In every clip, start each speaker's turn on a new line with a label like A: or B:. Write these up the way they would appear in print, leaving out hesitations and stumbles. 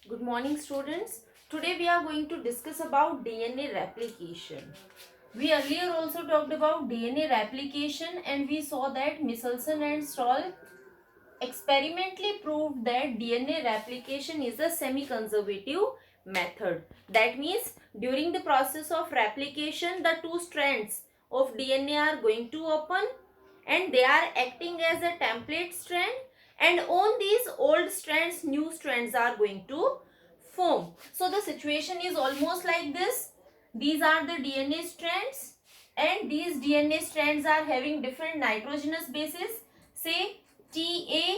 A: Good morning, students. Today we are going to discuss about DNA replication. We earlier also talked about DNA replication and we saw that Michelson and Stoll experimentally proved that DNA replication is a semi-conservative method. That means during the process of replication, the two strands of DNA are going to open and they are acting as a template strand, and on these old strands new strands are going to form. So the situation is almost like this. These are the DNA strands and these DNA strands are having different nitrogenous bases, say Ta,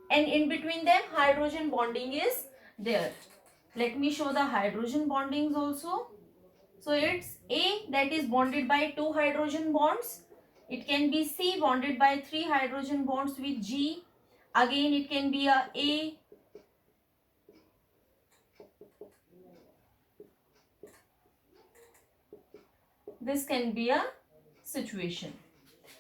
A: and in between them hydrogen bonding is there. Let me show the hydrogen bondings also. So it's A that is bonded by 2 hydrogen bonds. It can be C bonded by 3 hydrogen bonds with G. Again it can be A. This can be a situation.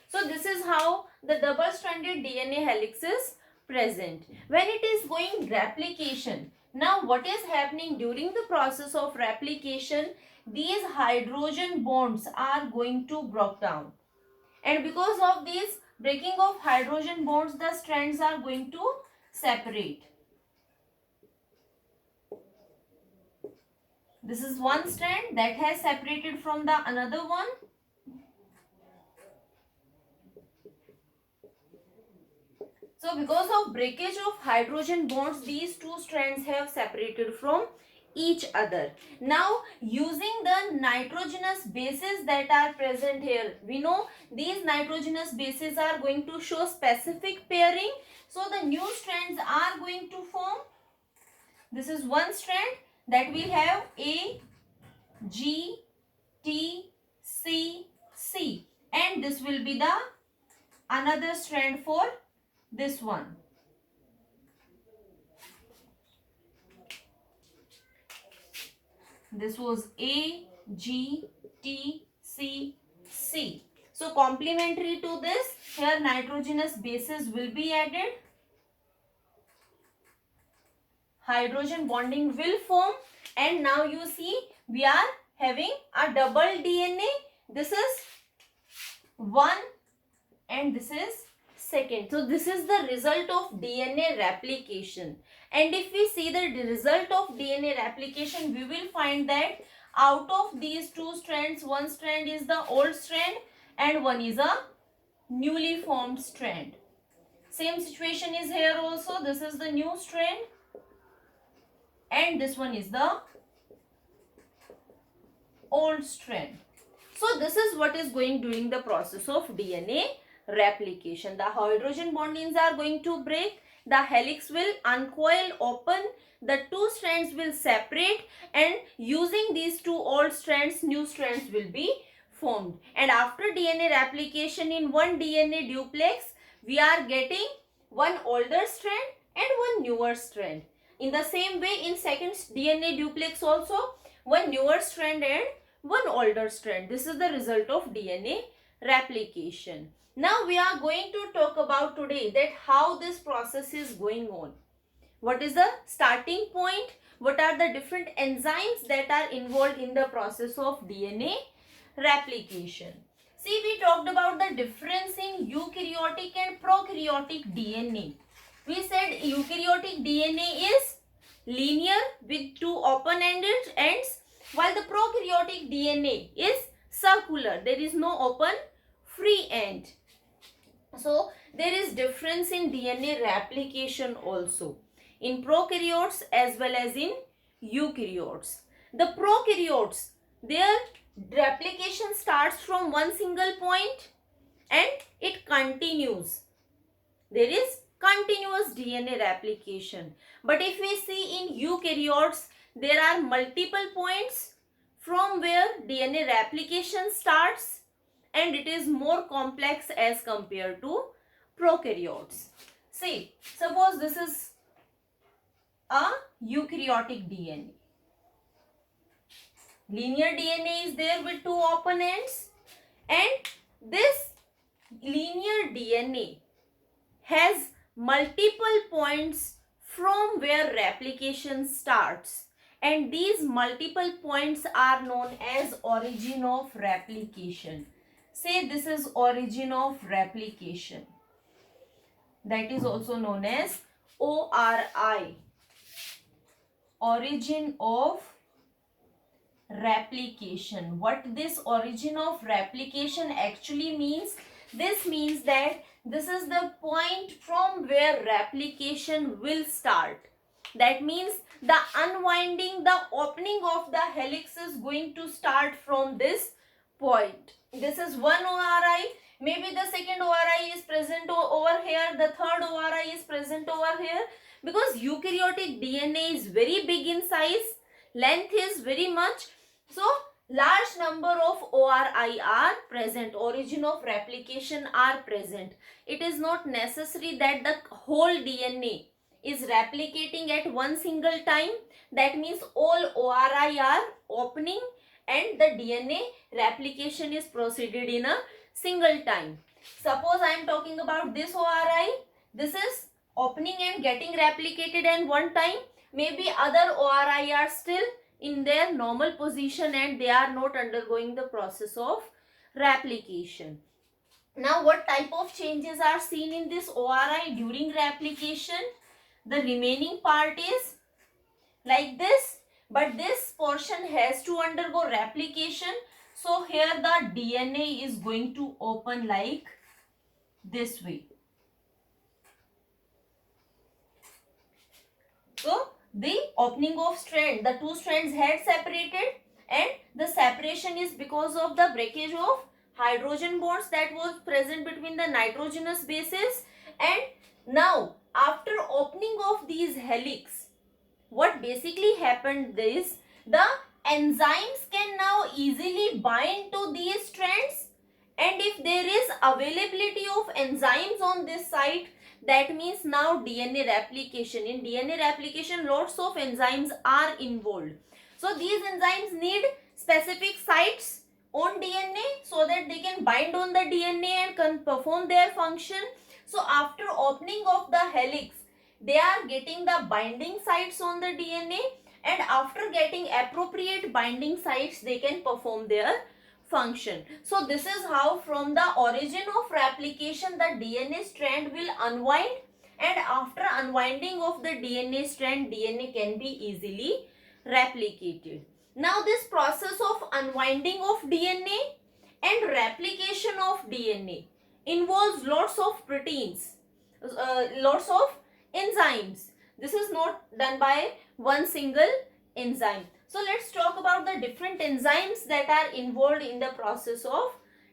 A: So this is how the double-stranded DNA helix is present. When it is going replication, now what is happening during the process of replication, these hydrogen bonds are going to break down. And because of this breaking of hydrogen bonds, the strands are going to separate. This is one strand that has separated from the another one. So because of breakage of hydrogen bonds, these two strands have separated from each other. Now using the nitrogenous bases that are present here, we know these nitrogenous bases are going to show specific pairing. So the new strands are going to form. This is one strand that will have A, G, T, C, C, and this will be the another strand for this one. This was A, G, T, C, C. So complementary to this, here nitrogenous bases will be added. Hydrogen bonding will form, and now you see we are having a double DNA. This is one and this is second. So this is the result of DNA replication. And if we see the result of DNA replication, we will find that out of these two strands, one strand is the old strand and one is a newly formed strand. Same situation is here also. This is the new strand and this one is the old strand. So this is what is going during the process of DNA replication. The hydrogen bondings are going to break, the helix will uncoil, open, the two strands will separate, and using these two old strands, new strands will be formed. And after DNA replication in one DNA duplex, we are getting one older strand and one newer strand. In the same way, in second DNA duplex also, one newer strand and one older strand. This is the result of DNA replication. Now we are going to talk about today that how this process is going on. What is the starting point? What are the different enzymes that are involved in the process of DNA replication? See, we talked about the difference in eukaryotic and prokaryotic DNA. We said eukaryotic DNA is linear with two open-ended ends, while the prokaryotic DNA is circular. There is no open free end. So there is difference in DNA replication also in prokaryotes as well as in eukaryotes. The prokaryotes, their replication starts from one single point and it continues. There is continuous DNA replication. But if we see in eukaryotes, there are multiple points from where DNA replication starts and it is more complex as compared to prokaryotes. See, suppose this is a eukaryotic DNA. Linear DNA is there with two open ends, and this linear DNA has multiple points from where replication starts, and these multiple points are known as origin of replication. Say this is origin of replication. That is also known as ORI, origin of replication. What this origin of replication actually means? This means that this is the point from where replication will start. That means the unwinding, the opening of the helix is going to start from this point. This is one ORI. Maybe the second ORI is present over here, the third ORI is present over here, because eukaryotic DNA is very big in size, length is very much, so large number of ORI are present, origin of replication are present. It is not necessary that the whole DNA is replicating at one single time. That means all ORI are opening and the DNA replication is proceeded in a single time. Suppose I am talking about this ORI. This is opening and getting replicated at one time. Maybe other ORI are still in their normal position and they are not undergoing the process of replication. Now, what type of changes are seen in this ORI during replication? The remaining part is like this, but this portion has to undergo replication. So here the DNA is going to open like this way. So the opening of strand, the two strands had separated, and the separation is because of the breakage of hydrogen bonds that was present between the nitrogenous bases. And now after opening of these helix, what basically happened is the enzymes can now easily bind to these strands, and if there is availability of enzymes on this site, that means now DNA replication. In DNA replication, lots of enzymes are involved. So these enzymes need specific sites on DNA so that they can bind on the DNA and can perform their function. So after opening of the helix, they are getting the binding sites on the DNA, and after getting appropriate binding sites, they can perform their function. So this is how from the origin of replication the DNA strand will unwind, and after unwinding of the DNA strand, DNA can be easily replicated. Now this process of unwinding of DNA and replication of DNA involves lots of proteins, lots of enzymes. This is not done by one single enzyme. So let's talk about the different enzymes that are involved in the process of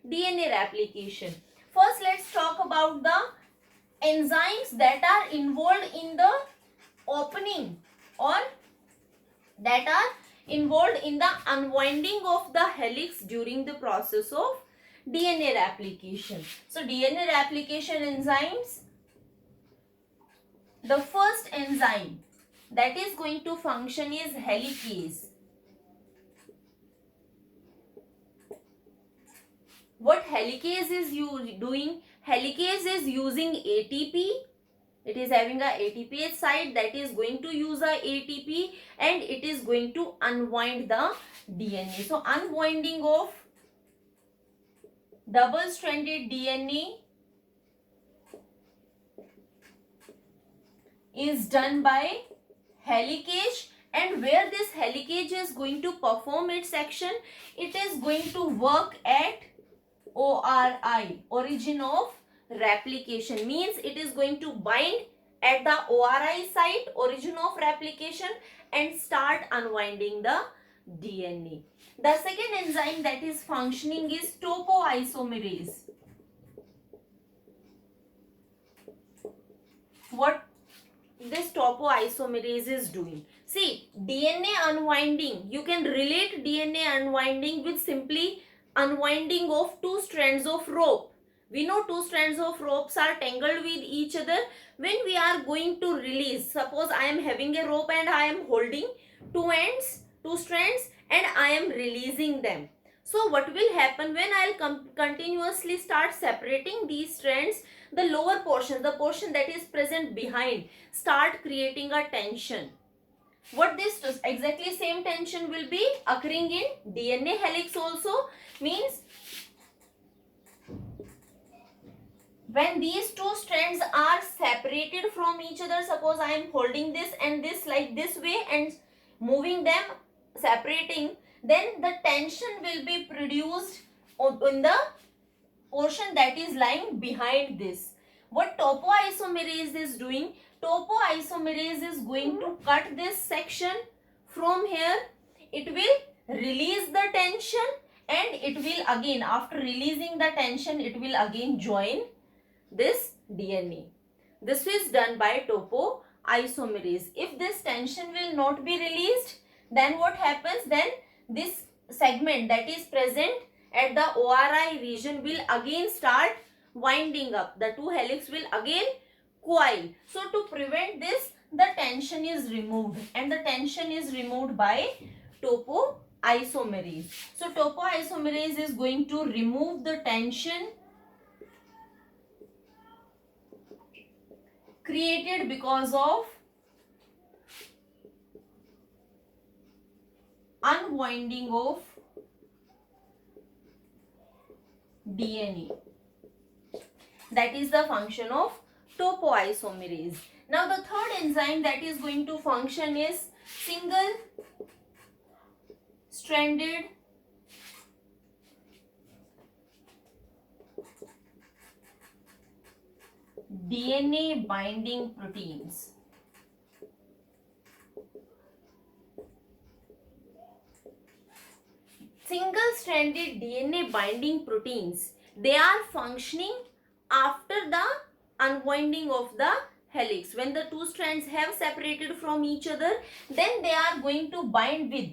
A: DNA replication. First, let's talk about the enzymes that are involved in the opening or that are involved in the unwinding of the helix during the process of DNA replication. So DNA replication enzymes, the first enzyme that is going to function is helicase. What helicase is doing? Helicase is using ATP. It is having a ATPase site that is going to use a ATP, and it is going to unwind the DNA. So unwinding of double-stranded DNA is done by helicase, and where this helicase is going to perform its action, it is going to work at ORI, origin of replication, means it is going to bind at the ORI site, origin of replication, and start unwinding the DNA. The second enzyme that is functioning is topoisomerase. What this topoisomerase is doing? See, DNA unwinding, you can relate DNA unwinding with simply unwinding of two strands of rope. We know two strands of ropes are tangled with each other. When we are going to release, suppose I am having a rope and I am holding two ends, two strands, and I am releasing them. So what will happen when I'll continuously start separating these strands, the lower portion, the portion that is present behind, start creating a tension. What this does, exactly same tension will be occurring in DNA helix also. Means when these two strands are separated from each other, suppose I am holding this and this like this way and moving them, separating, then the tension will be produced in the portion that is lying behind this. What topoisomerase is doing? Topoisomerase is going to cut this section from here. It will release the tension and it will again, after releasing the tension, it will again join this DNA. This is done by topoisomerase. If this tension will not be released, then what happens? Then this segment that is present at the ORI region will again start winding up. The two helix will again coil. So to prevent this, the tension is removed, and the tension is removed by topoisomerase. So topoisomerase is going to remove the tension created because of unwinding of DNA. That is the function of topoisomerase. Now the third enzyme that is going to function is single stranded DNA binding proteins. Single-stranded DNA binding proteins, they are functioning after the unwinding of the helix. When the two strands have separated from each other, then they are going to bind with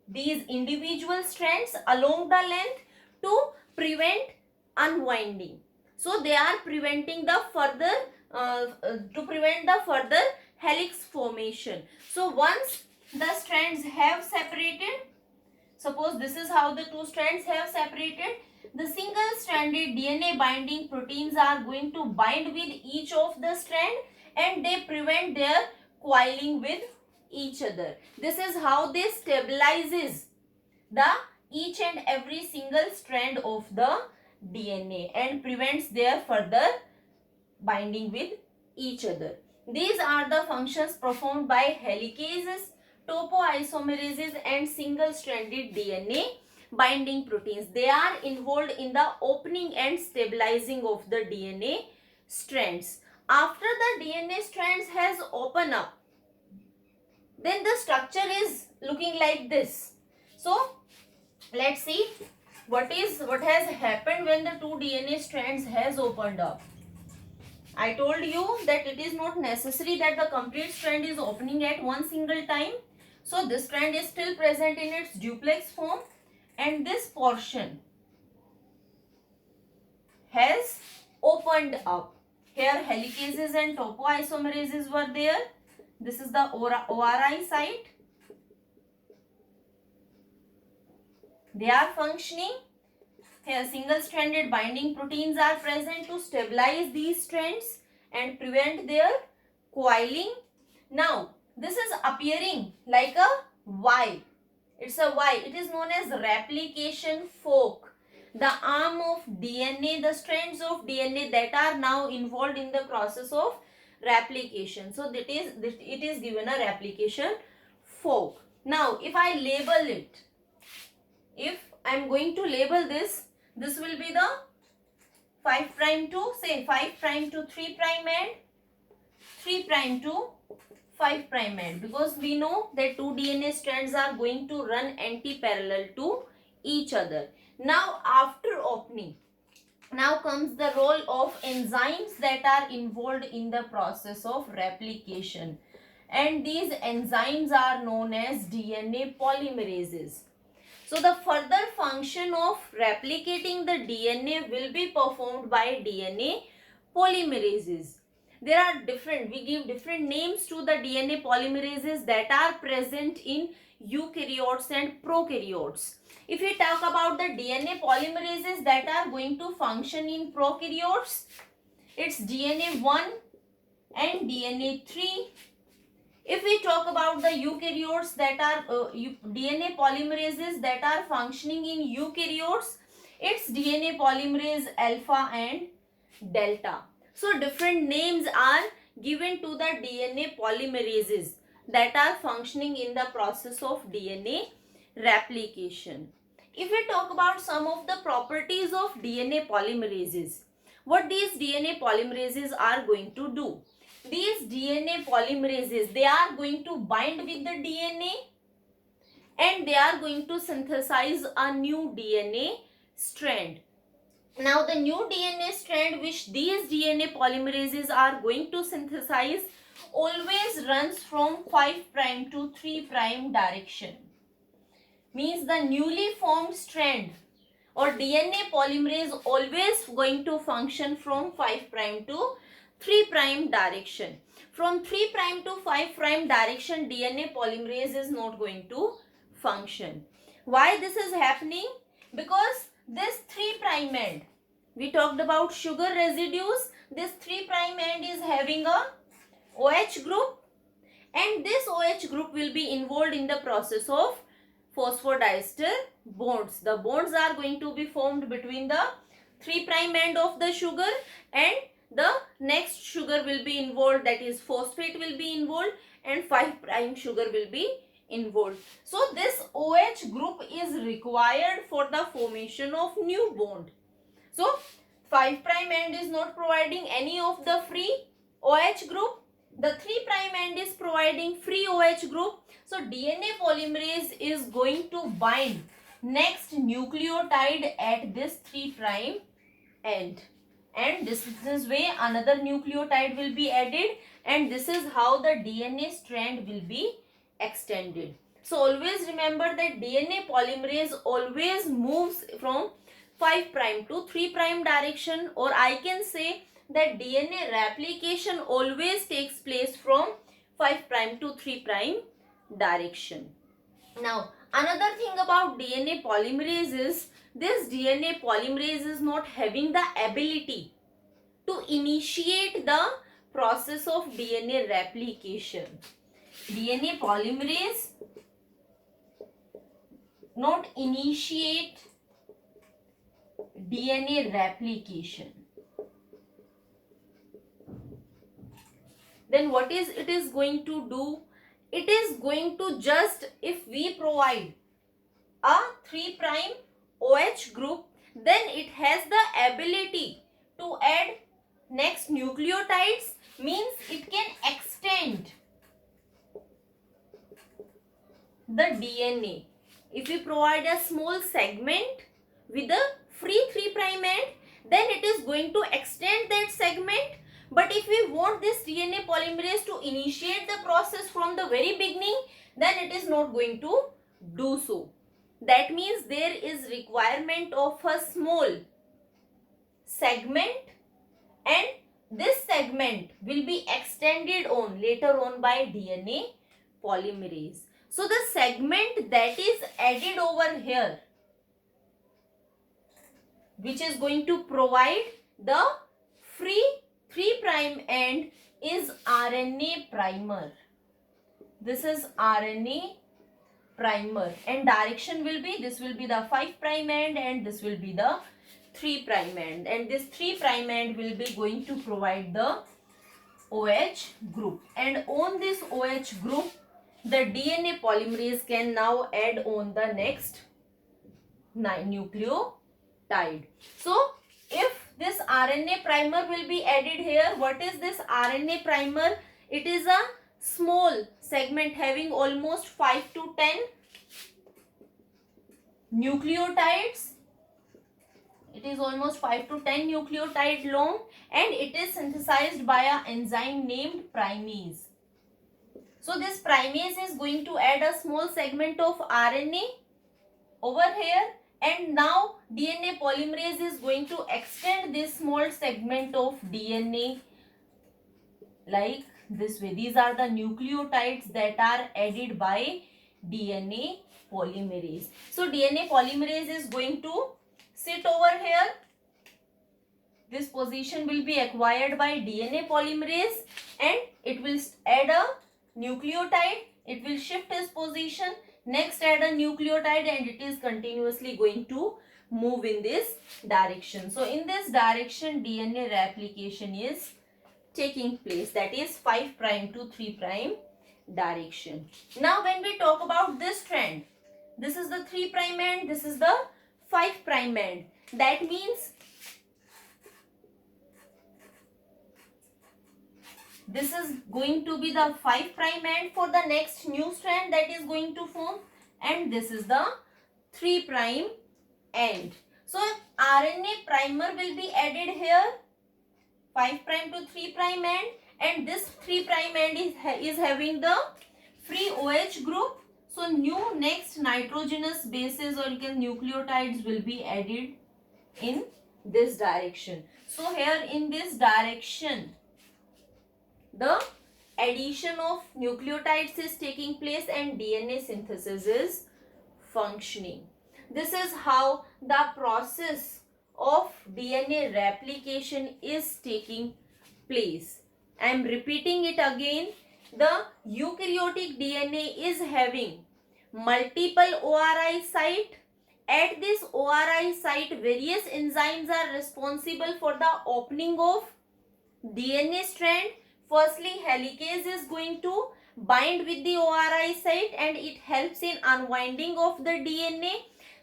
A: these individual strands along the length to prevent unwinding. So they are preventing the further helix formation. So once the strands have separated, suppose this is how the two strands have separated, the single stranded DNA binding proteins are going to bind with each of the strand and they prevent their coiling with each other. This is how they stabilizes the each and every single strand of the DNA and prevents their further binding with each other. These are the functions performed by helicases, topoisomerases and single-stranded DNA binding proteins. They are involved in the opening and stabilizing of the DNA strands. After the DNA strands has opened up, then the structure is looking like this. So let's see what has happened when the two DNA strands has opened up. I told you that it is not necessary that the complete strand is opening at one single time. So this strand is still present in its duplex form and this portion has opened up. Here helicases and topoisomerases were there. This is the ORI site. They are functioning. Here single-stranded binding proteins are present to stabilize these strands and prevent their coiling. Now this is appearing like a Y. It's a Y. It is known as replication fork. The arm of DNA, the strands of DNA that are now involved in the process of replication. So it is given a replication fork. Now if I label it, if I am going to label this will be the 5' to say 5' to 3' end, 3' to 5' end, because we know that two DNA strands are going to run anti-parallel to each other. Now after opening, now comes the role of enzymes that are involved in the process of replication, and these enzymes are known as DNA polymerases. So the further function of replicating the DNA will be performed by DNA polymerases. there are different, we give different names to the DNA polymerases that are present in eukaryotes and prokaryotes. If we talk about the DNA polymerases that are going to function in prokaryotes, it's DNA 1 and DNA 3. If we talk about the eukaryotes that are DNA polymerases that are functioning in eukaryotes, it's DNA polymerase alpha and delta. So different names are given to the DNA polymerases that are functioning in the process of DNA replication. If we talk about some of the properties of DNA polymerases, what these DNA polymerases are going to do? These DNA polymerases, they are going to bind with the DNA and they are going to synthesize a new DNA strand. Now the new DNA strand which these DNA polymerases are going to synthesize always runs from 5 prime to 3 prime direction. Means the newly formed strand or DNA polymerase always going to function from 5 prime to 3 prime direction. From 3 prime to 5 prime direction, DNA polymerase is not going to function. Why this is happening? Because this 3 prime end, we talked about sugar residues, this 3 prime end is having a OH group and this OH group will be involved in the process of phosphodiester bonds. The bonds are going to be formed between the 3 prime end of the sugar and the next sugar will be involved, that is phosphate will be involved and 5 prime sugar will be involved. So this OH group is required for the formation of new bond. So 5 prime end is not providing any of the free OH group. The 3 prime end is providing free OH group. So DNA polymerase is going to bind next nucleotide at this 3 prime end. And this way another nucleotide will be added and this is how the DNA strand will be extended. So always remember that DNA polymerase always moves from 5 prime to 3 prime direction, or I can say that DNA replication always takes place from 5 prime to 3 prime direction. Now another thing about DNA polymerase is this DNA polymerase is not having the ability to initiate the process of DNA replication. DNA polymerase not initiate DNA replication. Then what is it is going to do? It is going to just, if we provide a 3 prime OH group, then it has the ability to add next nucleotides, means it can extend the DNA. If we provide a small segment with a free 3 prime end, then it is going to extend that segment. But if we want this DNA polymerase to initiate the process from the very beginning, then it is not going to do so. That means there is requirement of a small segment and this segment will be extended on later on by DNA polymerase. So the segment that is added over here, which is going to provide the free 3 prime end, is RNA primer. This is RNA primer and direction will be, this will be the 5 prime end and this will be the 3 prime end, and this 3 prime end will be going to provide the OH group, and on this OH group the DNA polymerase can now add on the next nucleotide. So if this RNA primer will be added here, what is this RNA primer? It is a small segment having almost 5 to 10 nucleotides. It is almost 5 to 10 nucleotide long and it is synthesized by an enzyme named primase. So this primase is going to add a small segment of RNA over here, and now DNA polymerase is going to extend this small segment of DNA like this way. These are the nucleotides that are added by DNA polymerase. So DNA polymerase is going to sit over here. This position will be acquired by DNA polymerase and it will add a nucleotide. It will shift its position. Next add a nucleotide and it is continuously going to move in this direction. So in this direction DNA replication is taking place, that is 5 prime to 3 prime direction. Now when we talk about this strand, this is the 3 prime end, this is the 5 prime end. That means this is going to be the 5 prime end for the next new strand that is going to form, and this is the 3 prime end. So RNA primer will be added here, 5 prime to 3 prime end, and this 3 prime end is having the free OH group. So new next nitrogenous bases or nucleotides will be added in this direction. So here in this direction the addition of nucleotides is taking place and DNA synthesis is functioning. This is how the process of DNA replication is taking place. I am repeating it again. The eukaryotic DNA is having multiple ORI site. At this ORI site, various enzymes are responsible for the opening of DNA strand. Firstly, helicase is going to bind with the ORI site and it helps in unwinding of the DNA.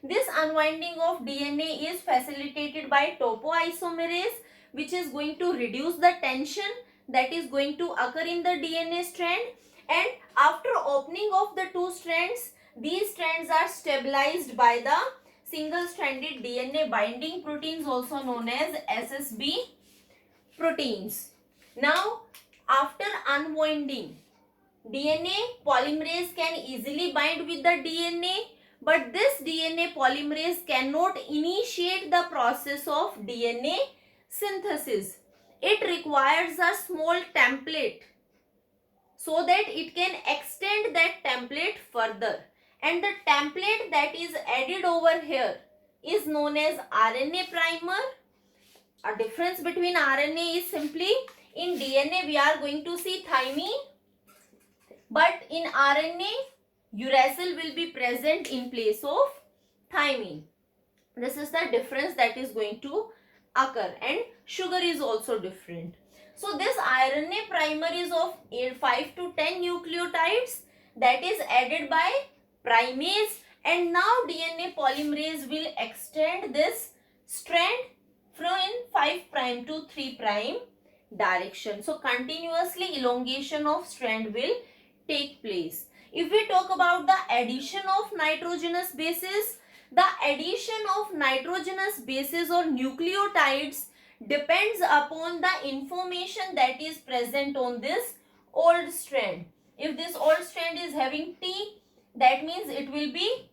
A: This unwinding of DNA is facilitated by topoisomerase, which is going to reduce the tension that is going to occur in the DNA strand. And after opening of the two strands, these strands are stabilized by the single-stranded DNA binding proteins, also known as SSB proteins. Now, after unwinding, DNA polymerase can easily bind with the DNA, but this DNA polymerase cannot initiate the process of DNA synthesis. It requires a small template so that it can extend that template further. And the template that is added over here is known as RNA primer. A difference between RNA is simply in DNA we are going to see thymine, but in RNA uracil will be present in place of thymine. This is the difference that is going to occur, and sugar is also different. So this RNA primer is of 5 to 10 nucleotides that is added by primase, and now DNA polymerase will extend this strand from 5 prime to 3 prime direction. So continuously elongation of strand will take place. If we talk about the addition of nitrogenous bases, the addition of nitrogenous bases or nucleotides depends upon the information that is present on this old strand. If this old strand is having T, that means it will be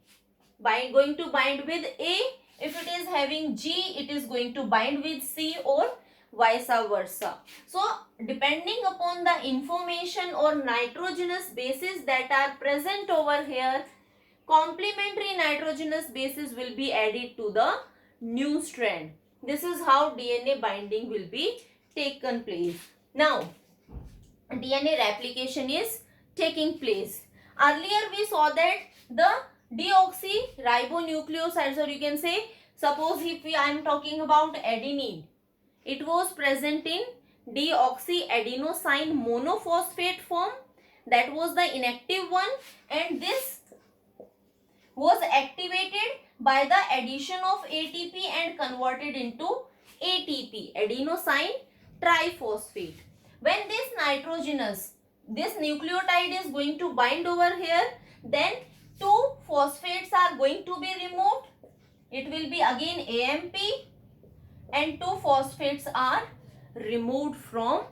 A: going to bind with A. If it is having G, it is going to bind with C, or vice versa. So depending upon the information or nitrogenous bases that are present over here, complementary nitrogenous bases will be added to the new strand. This is how DNA binding will be taken place. Now DNA replication is taking place. Earlier we saw that the deoxyribonucleosides, or you can say, suppose if I am talking about adenine, it was present in deoxyadenosine monophosphate form. That was the inactive one, and this was activated by the addition of ATP and converted into ATP, adenosine triphosphate. When this nucleotide is going to bind over here, then two phosphates are going to be removed. It will be again AMP, and two phosphates are removed from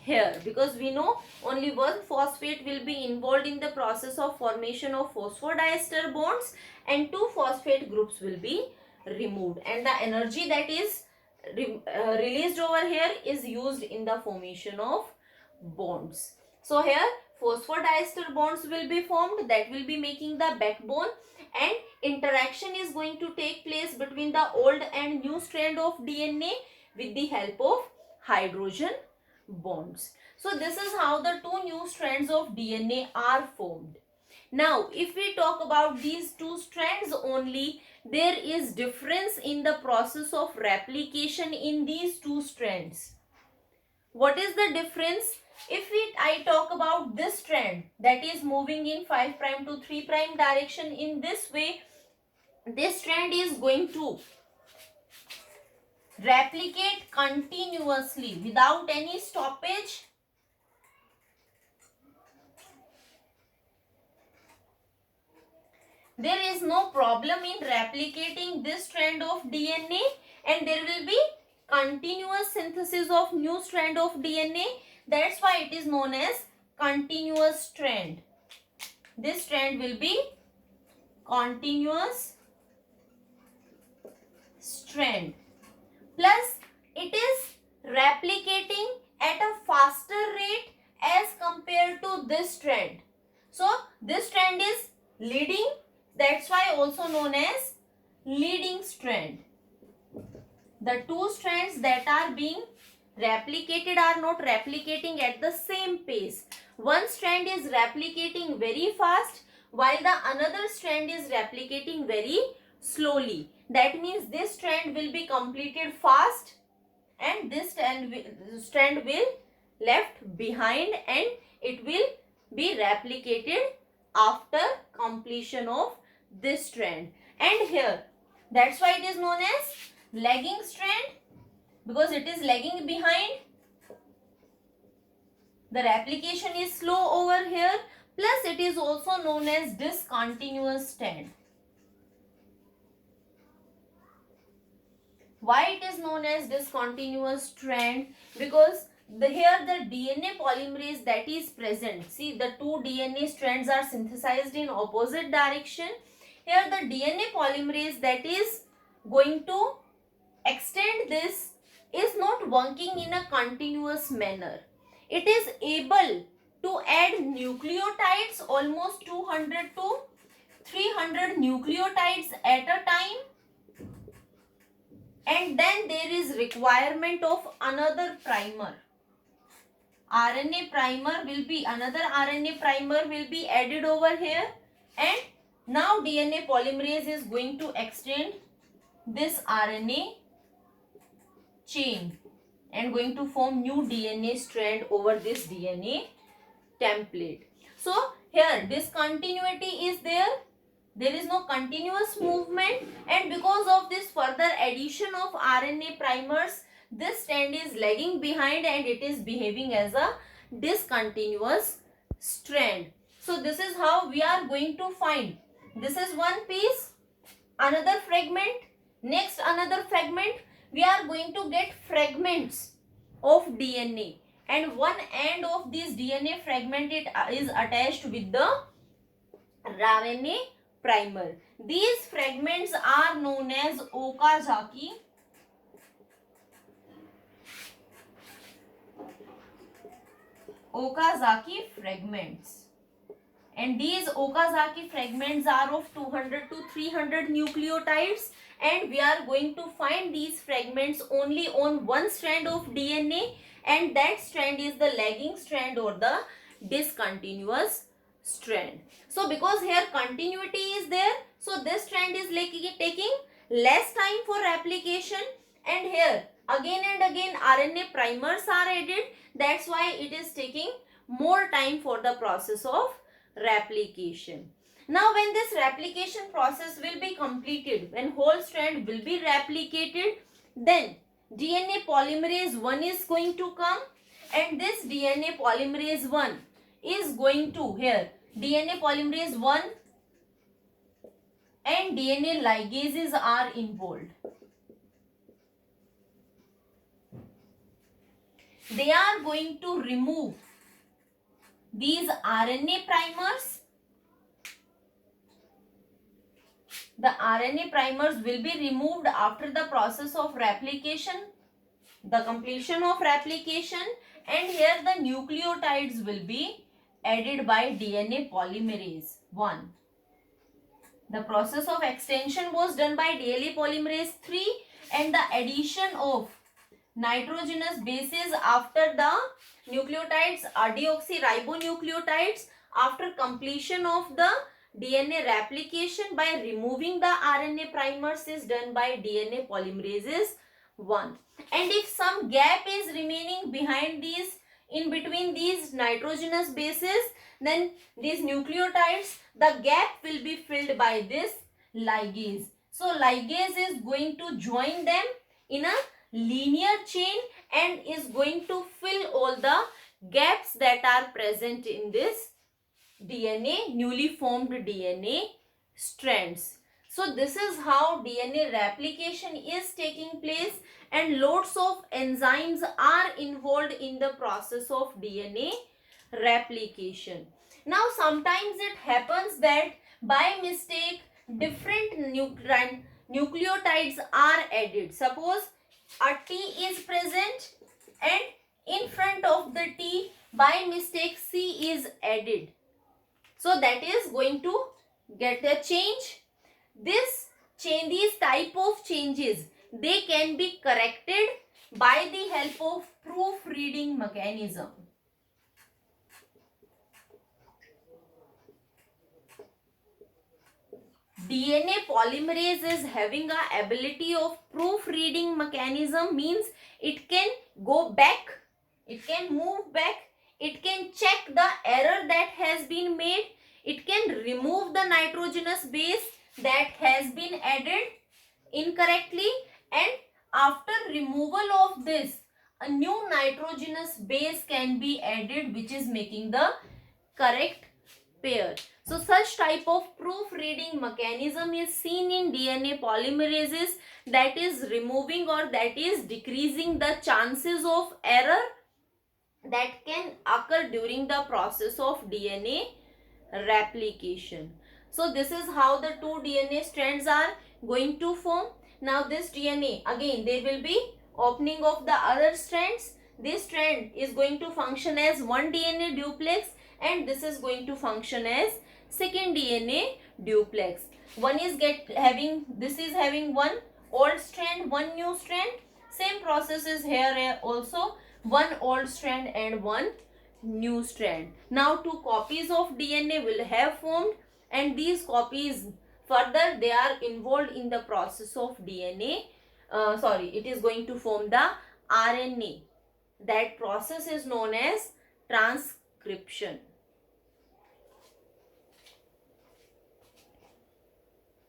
A: here, because we know only one phosphate will be involved in the process of formation of phosphodiester bonds, and two phosphate groups will be removed, and the energy that is released over here is used in the formation of bonds. So here phosphodiester bonds will be formed, that will be making the backbone, and interaction is going to take place between the old and new strand of DNA with the help of hydrogen bonds. So this is how the two new strands of DNA are formed. Now if we talk about these two strands only, there is difference in the process of replication in these two strands. What is the difference? If I talk about this strand that is moving in 5 prime to 3 prime direction in this way, this strand is going to replicate continuously without any stoppage. There is no problem in replicating this strand of DNA, and there will be continuous synthesis of new strand of DNA. That's why it is known as continuous strand. This strand will be continuous strand. Plus it is replicating at a faster rate as compared to this strand. So this strand is leading, that's why also known as leading strand. The two strands that are being replicated are not replicating at the same pace. One strand is replicating very fast while the another strand is replicating very slowly. That means this strand will be completed fast and this strand will left behind, and it will be replicated after completion of this strand. And here, that's why it is known as lagging strand, because it is lagging behind. The replication is slow over here. Plus it is also known as discontinuous strand. Why it is known as discontinuous strand? Because here the DNA polymerase that is present, see the two DNA strands are synthesized in opposite direction. Here the DNA polymerase that is going to extend this is not working in a continuous manner. It is able to add nucleotides, almost 200 to 300 nucleotides at a time, and then there is requirement of another primer. RNA primer will be, another RNA primer will be added over here, and now DNA polymerase is going to extend this RNA chain and going to form new DNA strand over this DNA template. So here discontinuity is there. There is no continuous movement, and because of this further addition of RNA primers, this strand is lagging behind and it is behaving as a discontinuous strand. So this is how we are going to find. This is one piece, another fragment, next another fragment. We are going to get fragments of DNA, and one end of this DNA fragment is attached with the RNA primer. These fragments are known as Okazaki fragments, and these Okazaki fragments are of 200 to 300 nucleotides, and we are going to find these fragments only on one strand of DNA, and that strand is the lagging strand or the discontinuous strand. So because here continuity is there, so this strand is taking less time for replication, and here again and again RNA primers are added. That's why it is taking more time for the process of replication. Now when this replication process will be completed, when whole strand will be replicated, then DNA polymerase 1 is going to come, and this DNA polymerase 1 is going to, here DNA polymerase 1 and DNA ligases are involved. They are going to remove these RNA primers. The RNA primers will be removed after the process of replication, the completion of replication, and here the nucleotides will be added by DNA polymerase 1. The process of extension was done by DNA polymerase 3, and the addition of nitrogenous bases after the nucleotides are deoxyribonucleotides after completion of the DNA replication by removing the RNA primers is done by DNA polymerases 1. And if some gap is remaining behind these, in between these nitrogenous bases, then these nucleotides, the gap will be filled by this ligase. So ligase is going to join them in a linear chain and is going to fill all the gaps that are present in this DNA, newly formed DNA strands. So this is how DNA replication is taking place, and lots of enzymes are involved in the process of DNA replication. Now sometimes it happens that by mistake different nucleotides are added. Suppose a T is present and in front of the T by mistake C is added. So that is going to get a change. These type of changes, they can be corrected by the help of proofreading mechanism. DNA polymerase is having a ability of proofreading mechanism, means it can go back, it can move back, it can check the error that has been made, it can remove the nitrogenous base that has been added incorrectly, and after removal of this, a new nitrogenous base can be added which is making the correct pair. So such type of proofreading mechanism is seen in DNA polymerases, that is removing or that is decreasing the chances of error that can occur during the process of DNA replication. So this is how the two DNA strands are going to form. Now this DNA, again there will be opening of the other strands. This strand is going to function as one DNA duplex, and this is going to function as second DNA duplex. One is having one old strand, one new strand. Same process is here also, one old strand and one new strand. Now two copies of DNA will have formed, and these copies further they are involved in the process of DNA. It is going to form the RNA. That process is known as transcription.